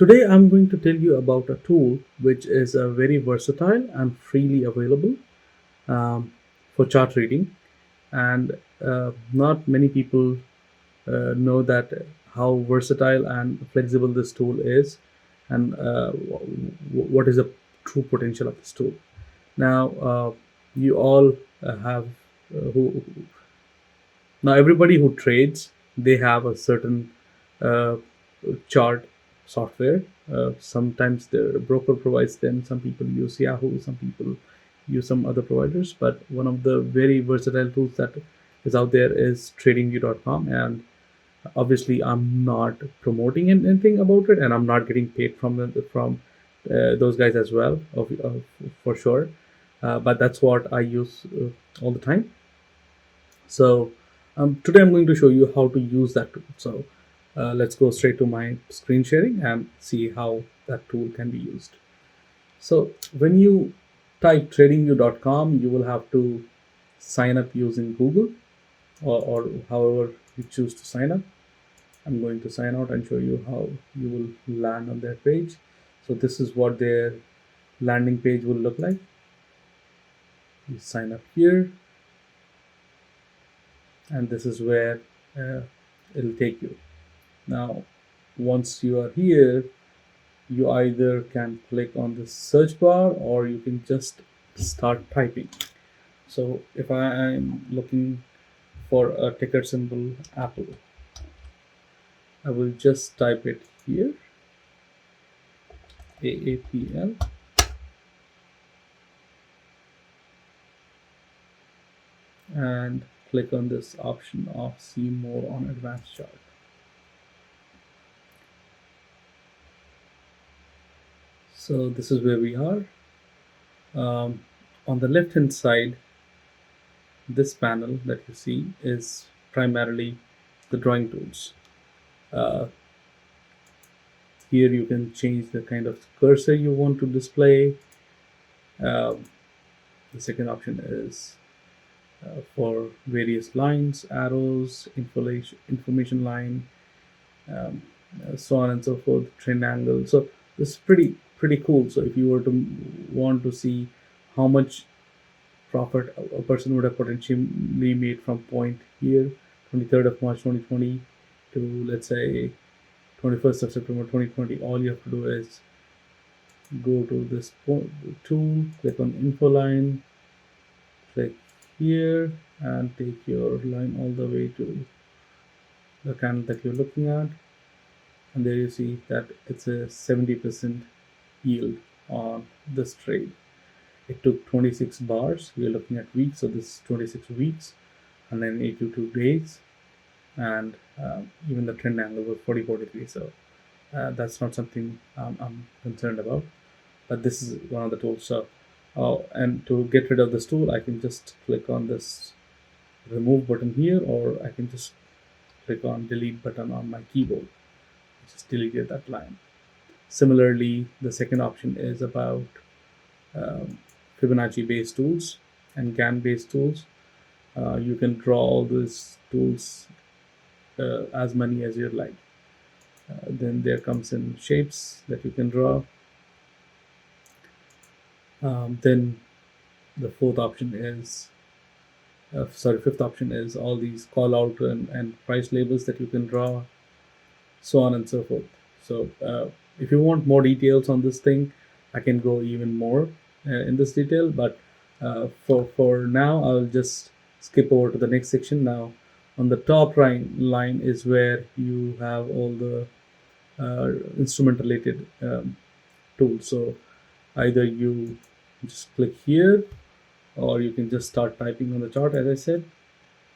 Today I'm going to tell you about a tool which is very versatile and freely available um, for chart reading. And not many people know that how versatile and flexible this tool is, and what is the true potential of this tool. Now, you all have who now everybody who trades, they have a certain uh, chart software. Sometimes the broker provides them. Some people use Yahoo. Some people use some other providers. But one of the very versatile tools that is out there is TradingView.com, and obviously I'm not promoting anything about it, and I'm not getting paid from those guys as well, for sure. But that's what I use all the time. So today I'm going to show you how to use that tool. So let's go straight to my screen sharing and see how that tool can be used. So when you type tradingview.com, you will have to sign up using Google, or however you choose to sign up. I'm going to sign out and show you how you will land on their page. So this is what their landing page will look like. You sign up here, and this is where uh, it'll take you. Now, once you are here, you either can click on the search bar or you can just start typing. So if I am looking for a ticker symbol Apple, I will just type it here, AAPL, and click on this option of see more on advanced chart. So this is where we are. On the left hand side, this panel that you see is primarily the drawing tools. Uh, Here you can change the kind of cursor you want to display. Um, the second option is for various lines, arrows, information line, um, so on and so forth, trend angle. So this is pretty cool. So if you were to want to see how much profit a person would have potentially made from point here, 23rd of March 2020 to, let's say, 21st of September 2020, all you have to do is go to this tool, click on info line, click here, and take your line all the way to the candle that you're looking at. And there you see that it's a 70% yield on this trade. It took 26 bars. We're looking at weeks, so this is 26 weeks, and then 82 days, and even the trend angle was 40-43. So that's not something I'm concerned about. But this is one of the tools. So, and to get rid of this tool, I can just click on this remove button here, or I can just click on delete button on my keyboard. Just deleted that line. Similarly, the second option is about Fibonacci based tools and Gann based tools. You can draw all these tools as many as you like. Then there comes in shapes that you can draw. Then the fifth option is all these call out and price labels that you can draw, so on and so forth. So if you want more details on this thing, I can go even more in this detail, but for now I'll just skip over to the next section. Now on the top line is where you have all the instrument related tools. So either you just click here, or you can just start typing on the chart. As I said,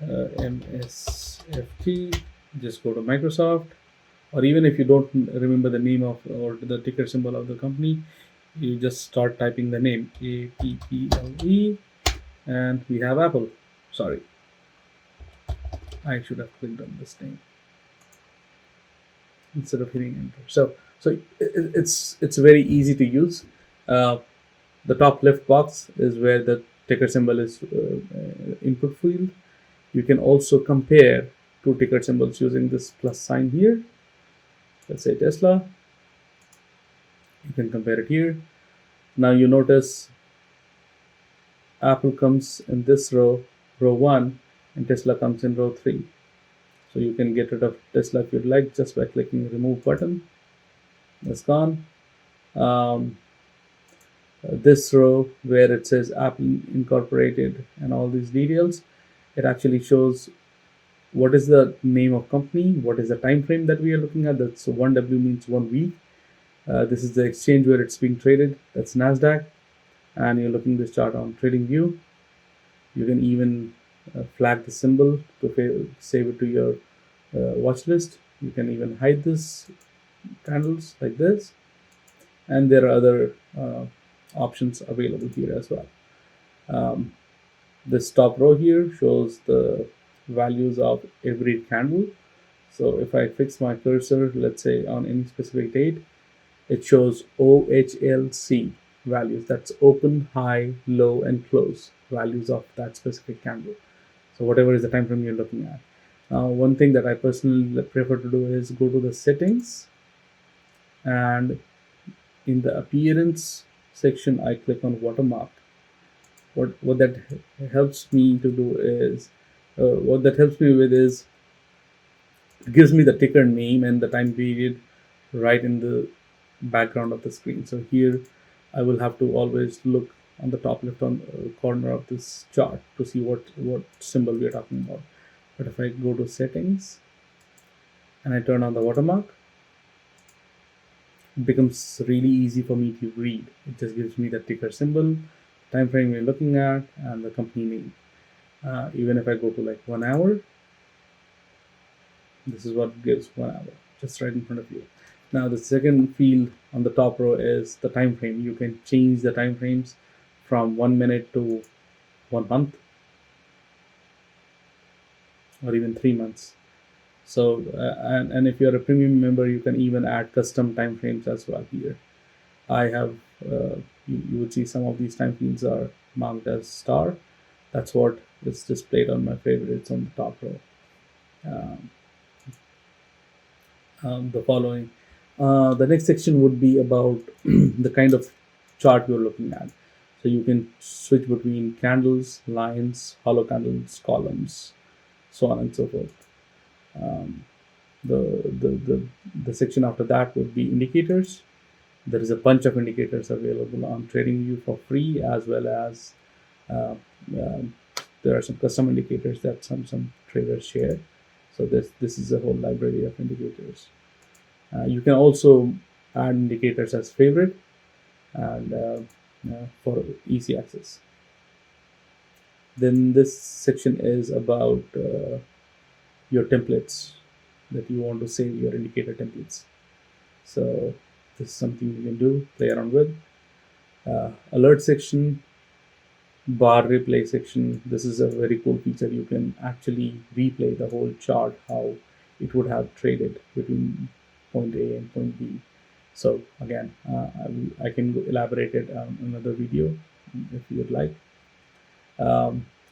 MSFT, just go to Microsoft, or even if you don't remember the name of or the ticker symbol of the company, you just start typing the name, APPLE, and we have Apple. Sorry, I should have clicked on this name instead of hitting enter. So it's very easy to use. The top left box is where the ticker symbol is input field. You can also compare two ticker symbols using this plus sign here. Let's say Tesla. You can compare it here. Now you notice Apple comes in this row, row 1, and Tesla comes in row 3. So you can get rid of Tesla if you'd like just by clicking the remove button. It's gone. Um, this row where it says Apple Incorporated and all these details, it actually shows what is the name of company, what is the time frame that we are looking at. That's 1W means 1 week. This is the exchange where it's being traded. That's Nasdaq, and you're looking this chart on TradingView. You can even flag the symbol to save it to your watch list. You can even hide this candles like this, and there are other options available here as well. Um, this top row here shows the values of every candle. So if I fix my cursor, let's say on any specific date, it shows OHLC values. That's open, high, low, and close values of that specific candle. So whatever is the time frame you're looking at. One thing that I personally prefer to do is go to the settings, and in the appearance section, I click on watermark. What that helps me to do is, what that helps me with is, it gives me the ticker name and the time period right in the background of the screen. So here I will have to always look on the top left on corner of this chart to see what symbol we are talking about. But if I go to settings and I turn on the watermark, it becomes really easy for me to read. It just gives me the ticker symbol, time frame we're looking at, and the company name. Even if I go to like 1 hour, this is what gives 1 hour, just right in front of you. Now the second field on the top row is the time frame. You can change the time frames from 1 minute to 1 month, or even 3 months. So and if you're a premium member, you can even add custom time frames as well here. I have you would see some of these time fields are marked as star. That's what is displayed on my favorites on the top row. Um, the following. The next section would be about the kind of chart you're looking at. So you can switch between candles, lines, hollow candles, columns, so on and so forth. Um, the section after that would be indicators. There is a bunch of indicators available on TradingView for free, as well as uh, um, there are some custom indicators that some traders share. So this is a whole library of indicators. You can also add indicators as favorite, and for easy access. Then this section is about your templates that you want to save your indicator templates. So this is something you can do, play around with. Alert section, bar replay section. This is a very cool feature. You can actually replay the whole chart, how it would have traded between point A and point B. So again, I can elaborate it on another video if you would like.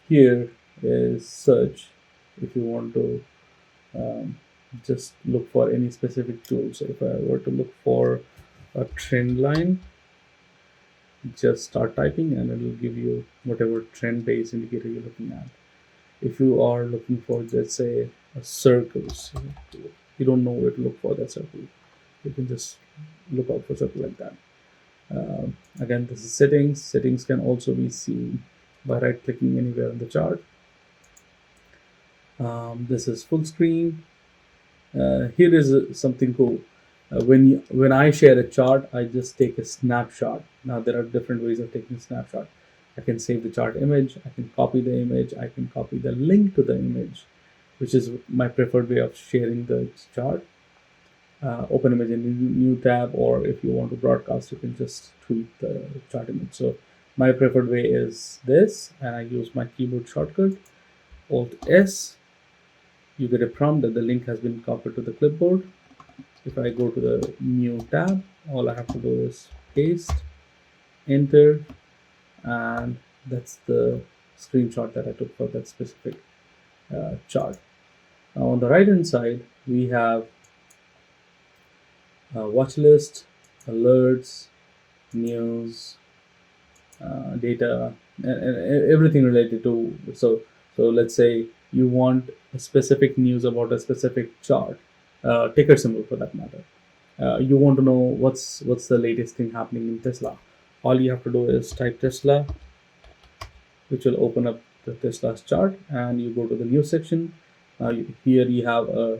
Here is search. If you want to just look for any specific tool. So if I were to look for a trend line, just start typing and it will give you whatever trend based indicator you're looking at. If you are looking for, let's say, a circles, you don't know where to look for that circle, you can just look out for circle like that. Again, this is settings. Settings can also be seen by right clicking anywhere on the chart. This is full screen. Here is something cool. When I share a chart, I just take a snapshot. Now there are different ways of taking a snapshot. I can save the chart image. I can copy the image. I can copy the link to the image, which is my preferred way of sharing the chart. Open image in new tab, or if you want to broadcast, you can just tweet the chart image. So my preferred way is this, and I use my keyboard shortcut, Alt S. You get a prompt that the link has been copied to the clipboard. If I go to the new tab, all I have to do is paste, enter, and that's the screenshot that I took for that specific chart. Now on the right hand side, we have watch list, alerts, news, data, and everything related to. So let's say you want a specific news about a specific chart, ticker symbol for that matter. You want to know what's the latest thing happening in Tesla. All you have to do is type Tesla, which will open up the Tesla's chart, and you go to the news section. Here you have a,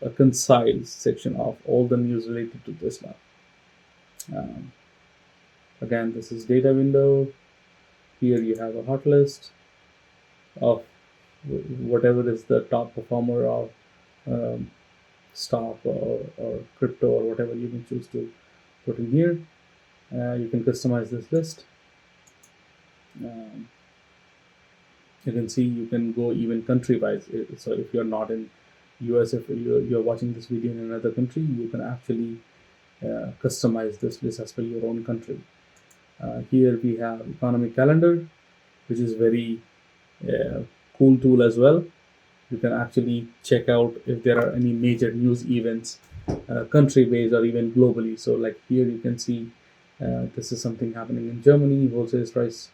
a concise section of all the news related to Tesla. Um, Again, this is data window. Here you have a hot list of whatever is the top performer of um, stock or crypto or whatever you can choose to put in here. You can customize this list. Um, you can see you can go even country wise. So if you're not in US, if you're watching this video in another country, you can actually customize this list as per your own country. Here we have economic calendar, which is very cool tool as well. You can actually check out if there are any major news events, country based or even globally. So like here you can see this is something happening in Germany, wholesale price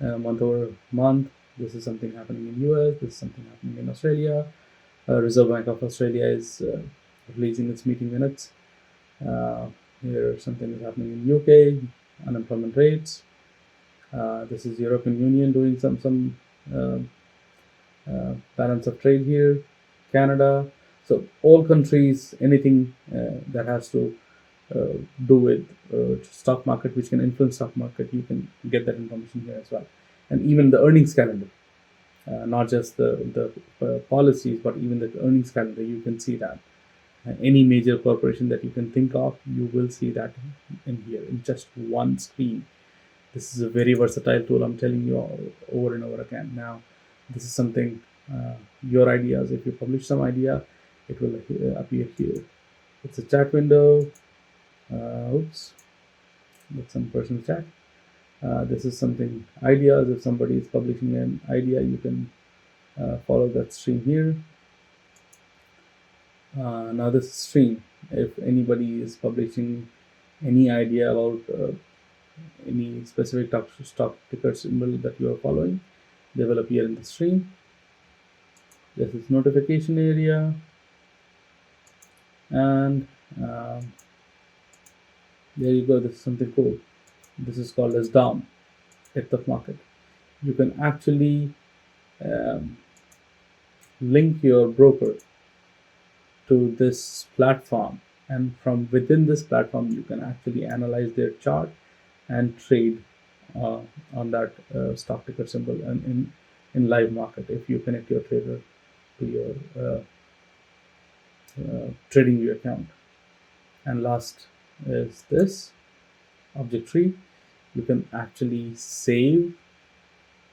month over month. This is something happening in US. This is something happening in Australia. Reserve Bank of Australia is releasing its meeting minutes. Uh, Here something is happening in UK, unemployment rates. This is European Union doing some balance of trade here, Canada. So all countries, anything that has to do with stock market, which can influence stock market, you can get that information here as well. And even the earnings calendar, not just the policies, but even the earnings calendar, you can see that. Any major corporation that you can think of, you will see that in here in just one screen. This is a very versatile tool, I'm telling you over and over again. Now, this is something, your ideas, if you publish some idea, it will appear here. It's a chat window. Oops, that's some personal chat. This is something, ideas. If somebody is publishing an idea, you can follow that stream here. Now this is stream. If anybody is publishing any idea about any specific stock ticker symbol that you are following, they will appear in the stream. This is notification area, and there you go. This is something cool. This is called as DOM, depth of market. You can actually link your broker to this platform, and from within this platform you can actually analyze their chart and trade on that stock ticker symbol and in live market if you connect your trader to your TradingView account. And last is this object tree. You can actually save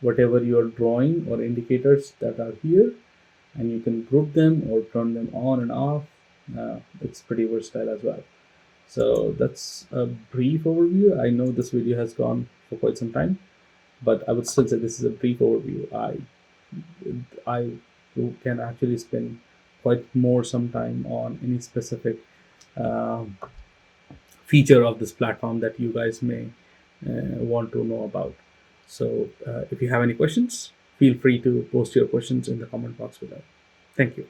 whatever you're drawing or indicators that are here, and you can group them or turn them on and off. It's pretty versatile as well. So that's a brief overview. I know this video has gone for quite some time, but I would still say this is a brief overview. I can actually spend quite more some time on any specific feature of this platform that you guys may want to know about. So if you have any questions, feel free to post your questions in the comment box below. Thank you.